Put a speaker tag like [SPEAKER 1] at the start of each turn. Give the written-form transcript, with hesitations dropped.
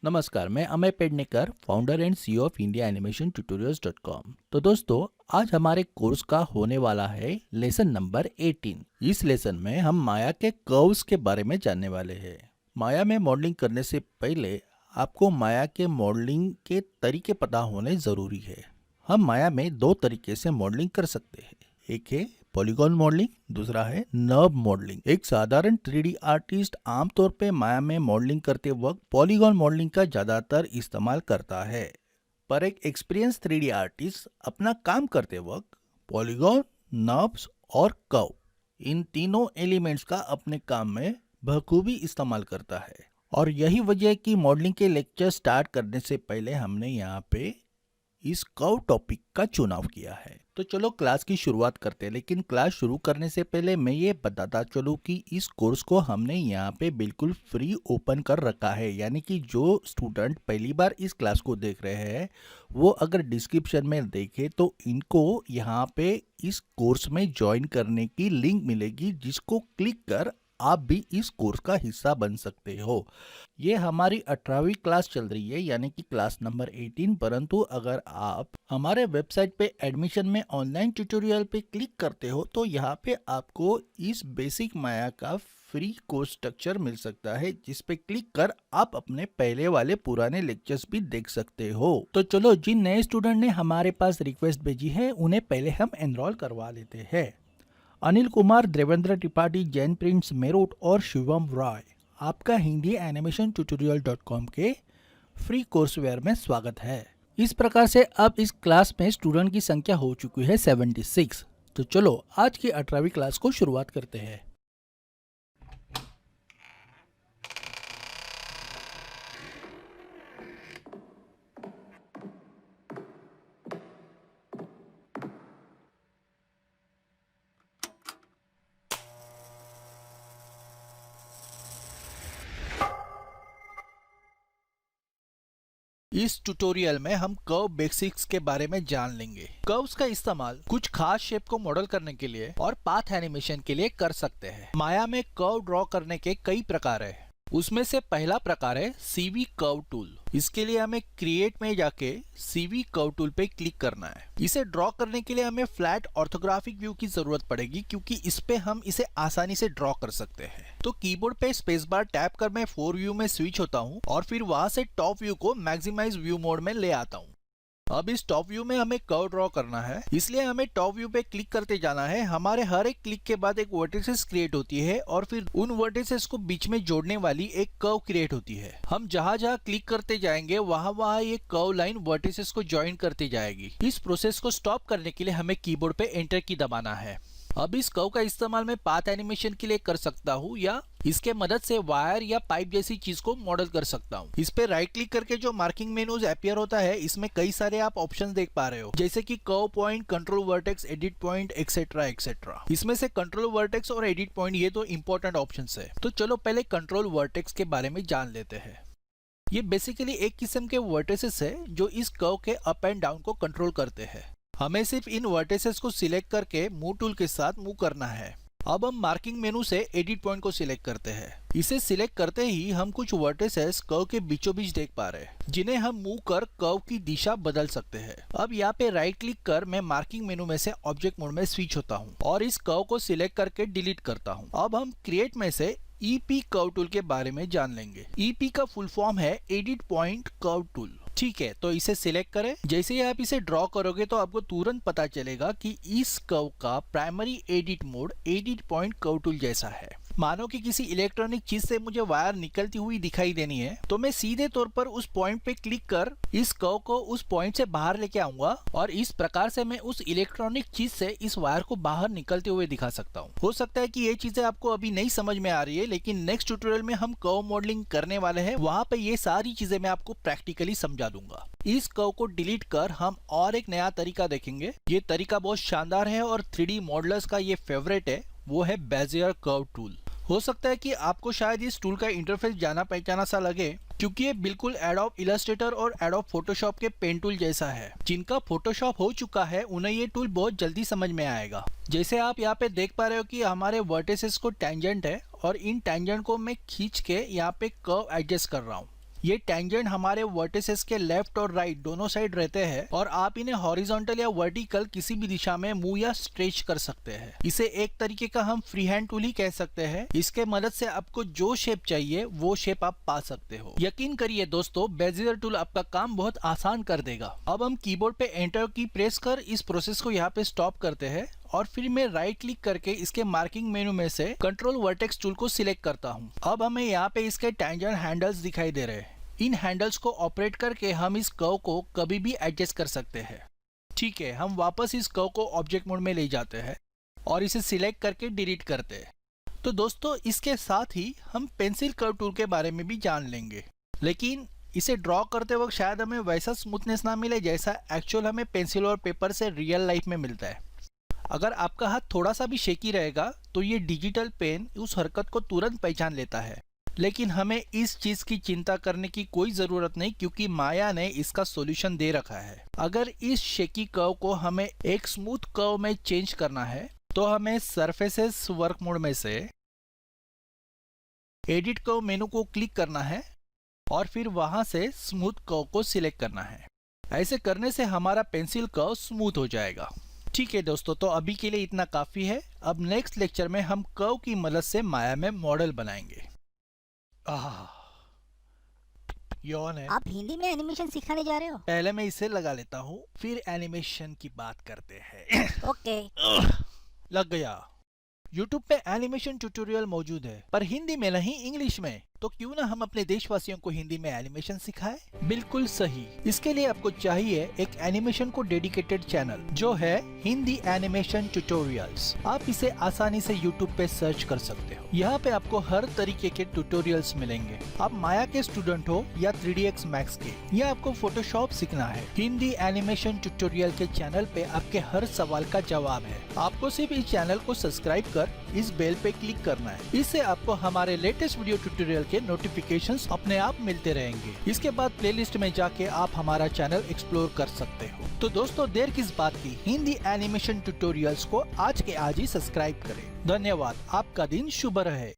[SPEAKER 1] नमस्कार, मैं Amay Pednekar, founder and CEO of India animation tutorials dot com. तो दोस्तों, आज हमारे कोर्स का होने वाला है लेसन नंबर 18। इस लेसन में हम माया के कर्व्स के बारे में जानने वाले हैं। माया में मॉडलिंग करने से पहले आपको माया के मॉडलिंग के तरीके पता होने ज़रूरी है। हम माया में दो तरीके से मॉडलिंग कर सकते हैं। एक है पॉलीगॉन मॉडलिंग, दूसरा है नर्व मॉडलिंग। एक साधारण 3D आर्टिस्ट आमतौर पे माया में मॉडलिंग करते वक्त पॉलीगॉन मॉडलिंग का ज्यादातर इस्तेमाल करता है, पर एक एक्सपीरियंस 3D आर्टिस्ट अपना काम करते वक्त पॉलीगॉन, नर्व्स और कर्व, इन तीनों एलिमेंट्स का अपने काम में बखूबी इस्तेमाल करता है। और यही वजह है कि मॉडलिंग के लेक्चर स्टार्ट करने से पहले हमने यहाँ पे इस कर्व टॉपिक का चुनाव किया है। तो चलो क्लास की शुरुआत करते हैं, लेकिन क्लास शुरू करने से पहले मैं ये बताता चलूँ कि इस कोर्स को हमने यहाँ पे बिल्कुल फ्री ओपन कर रखा है। यानी कि जो स्टूडेंट पहली बार इस क्लास को देख रहे हैं वो अगर डिस्क्रिप्शन में देखे तो इनको यहाँ पे इस कोर्स में ज्वाइन करने की लिंक मिलेगी, जिसको क्लिक कर आप भी इस कोर्स का हिस्सा बन सकते हो। ये हमारी 18वीं क्लास चल रही है, यानी कि क्लास नंबर 18। परंतु अगर आप हमारे वेबसाइट पे एडमिशन में ऑनलाइन ट्यूटोरियल पे क्लिक करते हो तो यहाँ पे आपको इस बेसिक माया का फ्री कोर्स स्ट्रक्चर मिल सकता है, जिस पे क्लिक कर आप अपने पहले वाले पुराने लेक्चर्स भी देख सकते हो। तो चलो, जिन नए स्टूडेंट ने हमारे पास रिक्वेस्ट भेजी है उन्हें पहले हम एनरोल करवा लेते हैं। अनिल कुमार, देवेंद्र त्रिपाठी, जैन प्रिंस मेरठ और शिवम रॉय, आपका हिंदी एनिमेशन ट्यूटोरियल.com के फ्री कोर्सवेयर में स्वागत है। इस प्रकार से अब इस क्लास में स्टूडेंट की संख्या हो चुकी है 76। तो चलो, आज की 18वीं क्लास को शुरुआत करते हैं। इस ट्यूटोरियल में हम कर्व बेसिक्स के बारे में जान लेंगे। कर्व्स का इस्तेमाल कुछ खास शेप को मॉडल करने के लिए और पाथ एनिमेशन के लिए कर सकते हैं। माया में कर्व ड्रॉ करने के कई प्रकार हैं। उसमें से पहला प्रकार है CV कर्व टूल। इसके लिए हमें क्रिएट में जाके CV कर्व टूल पे क्लिक करना है। इसे ड्रॉ करने के लिए हमें फ्लैट ऑर्थोग्राफिक व्यू की जरूरत पड़ेगी, क्योंकि इस पे हम इसे आसानी से ड्रॉ कर सकते हैं। तो कीबोर्ड पे स्पेस बार टैप कर मैं 4 व्यू में स्विच होता हूँ और फिर वहां से टॉप व्यू को मैक्सिमाइज व्यू मोड में ले आता हूँ। अब इस टॉप व्यू में हमें कर्व ड्रॉ करना है, इसलिए हमें टॉप व्यू पे क्लिक करते जाना है। हमारे हर एक क्लिक के बाद एक वर्टिसेस क्रिएट होती है और फिर उन वर्टिसेस को बीच में जोड़ने वाली एक कर्व क्रिएट होती है। हम जहां जहां क्लिक करते जाएंगे वहां ये कर्व लाइन वर्टिसेस को ज्वाइन करती जाएगी। इस प्रोसेस को स्टॉप करने के लिए हमें कीबोर्ड पे एंटर की दबाना है। अब इस कर्व का इस्तेमाल मैं पाथ एनिमेशन के लिए कर सकता हूँ या इसके मदद से वायर या पाइप जैसी चीज को मॉडल कर सकता हूँ। इस पे राइट क्लिक करके जो मार्किंग मेनूज अपीयर होता है, इसमें कई सारे आप ऑप्शंस देख पा रहे हो, जैसे कि curve point, control vertex, edit point, etcetera etcetera. इसमें से कंट्रोल वर्टेक्स और एडिट पॉइंट ये तो इंपॉर्टेंट ऑप्शंस है। तो चलो पहले कंट्रोल वर्टेक्स के बारे में जान लेते हैं। ये बेसिकली एक किस्म के वर्टिसेस है जो इस कर्व के अप एंड डाउन को कंट्रोल करते हैं। हमें सिर्फ इन वर्टिसेस को सिलेक्ट करके मूव टूल के साथ मूव करना है। अब हम मार्किंग मेनू से एडिट पॉइंट को सिलेक्ट करते हैं। इसे सिलेक्ट करते ही हम कुछ वर्टिसेस कर्व के बीचों बीच देख पा रहे हैं, जिन्हें हम मूव कर कर्व की दिशा बदल सकते हैं। अब यहाँ पे राइट क्लिक कर मैं मार्किंग मेनू में से ऑब्जेक्ट मोड में स्विच होता हूँ और इस कर्व को सिलेक्ट करके डिलीट करता हूँ। अब हम क्रिएट में से EP कर्व टूल के बारे में जान लेंगे। EP का फुल फॉर्म है एडिट पॉइंट कर्व टूल। ठीक है, तो इसे सिलेक्ट करें। जैसे ही आप इसे ड्रॉ करोगे तो आपको तुरंत पता चलेगा कि इस कर्व का primary edit mode edit point curve tool जैसा है। मानो कि किसी इलेक्ट्रॉनिक चीज से मुझे वायर निकलती हुई दिखाई देनी है, तो मैं सीधे तौर पर उस पॉइंट पे क्लिक कर इस कर्व को उस पॉइंट से बाहर लेके आऊंगा और इस प्रकार से मैं उस इलेक्ट्रॉनिक चीज से इस वायर को बाहर निकलते हुए दिखा सकता हूँ। हो सकता है कि ये चीजें आपको अभी नहीं समझ में आ रही है, लेकिन नेक्स्ट ट्यूटोरियल में हम कर्व मॉडलिंग करने वाले हैं, वहां पे ये सारी चीजें मैं आपको प्रैक्टिकली समझा दूंगा। इस कर्व को डिलीट कर हम और एक नया तरीका देखेंगे। ये तरीका बहुत शानदार है और 3D मॉडलर्स का ये फेवरेट है, वो है बेजियर कर्व टूल। हो सकता है कि आपको शायद इस टूल का इंटरफेस जाना पहचाना सा लगे, क्योंकि ये बिल्कुल एडोब इलस्ट्रेटर और एडोब फोटोशॉप के पेन टूल जैसा है। जिनका फोटोशॉप हो चुका है उन्हें ये टूल बहुत जल्दी समझ में आएगा। जैसे आप यहाँ पे देख पा रहे हो कि हमारे वर्टिसेस को टेंजेंट है और इन टेंजेंट को मैं खींच के यहाँ पे कर्व एडजस्ट कर रहा हूँ। ये टेंजेंट हमारे वर्टिसेस के लेफ्ट और राइट दोनों साइड रहते हैं और आप इन्हें हॉरिजॉन्टल या वर्टिकल किसी भी दिशा में मूव या स्ट्रेच कर सकते हैं। इसे एक तरीके का हम फ्री हैंड टूल ही कह सकते हैं। इसके मदद से आपको जो शेप चाहिए वो शेप आप पा सकते हो। यकीन करिए दोस्तों, बेजियर टूल आपका काम बहुत आसान कर देगा। अब हम कीबोर्ड पे एंटर की प्रेस कर इस प्रोसेस को यहाँ पे स्टॉप करते हैं और फिर मैं राइट क्लिक करके इसके मार्किंग मेनू में से कंट्रोल वर्टेक्स टूल को सिलेक्ट करता हूँ। अब हमें यहाँ पे इसके टेंजेंट हैंडल्स दिखाई दे रहे हैं। इन हैंडल्स को ऑपरेट करके हम इस कर्व को कभी भी एडजस्ट कर सकते हैं। ठीक है, हम वापस इस कर्व को ऑब्जेक्ट मोड में ले जाते हैं और इसे सिलेक्ट करके डिलीट करते हैं। तो दोस्तों, इसके साथ ही हम पेंसिल कर्व टूल के बारे में भी जान लेंगे, लेकिन इसे ड्रॉ करते वक्त शायद हमें वैसा स्मूथनेस ना मिले जैसा एक्चुअल हमें पेंसिल और पेपर से रियल लाइफ में मिलता है। अगर आपका हाथ थोड़ा सा भी शेकी रहेगा तो ये डिजिटल पेन उस हरकत को तुरंत पहचान लेता है। लेकिन हमें इस चीज की चिंता करने की कोई जरूरत नहीं, क्योंकि माया ने इसका सॉल्यूशन दे रखा है। अगर इस शेकी कर्व को हमें एक स्मूथ कर्व में चेंज करना है तो हमें सरफेसेस वर्क मोड में से एडिट कर्व मेनू को क्लिक करना है और फिर वहां से स्मूथ कर्व को सिलेक्ट करना है। ऐसे करने से हमारा पेंसिल कर्व स्मूथ हो जाएगा। ठीक है दोस्तों, तो अभी के लिए इतना काफी है। अब नेक्स्ट लेक्चर में हम कर्व की मदद से माया में मॉडल बनाएंगे। यौन है।
[SPEAKER 2] आप हिंदी में एनिमेशन सिखाने जा रहे हो?
[SPEAKER 1] पहले मैं इसे लगा लेता हूँ, फिर एनिमेशन की बात करते हैं।
[SPEAKER 2] ओके।
[SPEAKER 1] लग गया। YouTube पे एनिमेशन ट्यूटोरियल मौजूद है, पर हिंदी में नहीं, इंग्लिश में। तो क्यों ना हम अपने देशवासियों को हिंदी में एनिमेशन सिखाएं? बिल्कुल सही। इसके लिए आपको चाहिए एक एनिमेशन को डेडिकेटेड चैनल, जो है हिंदी एनिमेशन ट्यूटोरियल्स। आप इसे आसानी से YouTube पे सर्च कर सकते हो। यहाँ पे आपको हर तरीके के ट्यूटोरियल्स मिलेंगे। आप माया के स्टूडेंट हो या 3ds Max के, या आपको फोटोशॉप सीखना है, हिंदी एनिमेशन ट्यूटोरियल के चैनल पे आपके हर सवाल का जवाब है। आपको सिर्फ इस चैनल को सब्सक्राइब कर इस बेल पे क्लिक करना है। इससे आपको हमारे लेटेस्ट वीडियो ट्यूटोरियल के नोटिफिकेशंस अपने आप मिलते रहेंगे। इसके बाद प्लेलिस्ट में जाके आप हमारा चैनल एक्सप्लोर कर सकते हो। तो दोस्तों, देर किस बात की, हिंदी एनिमेशन ट्यूटोरियल्स को आज के आज ही सब्सक्राइब करें। धन्यवाद। आपका दिन शुभ रहे।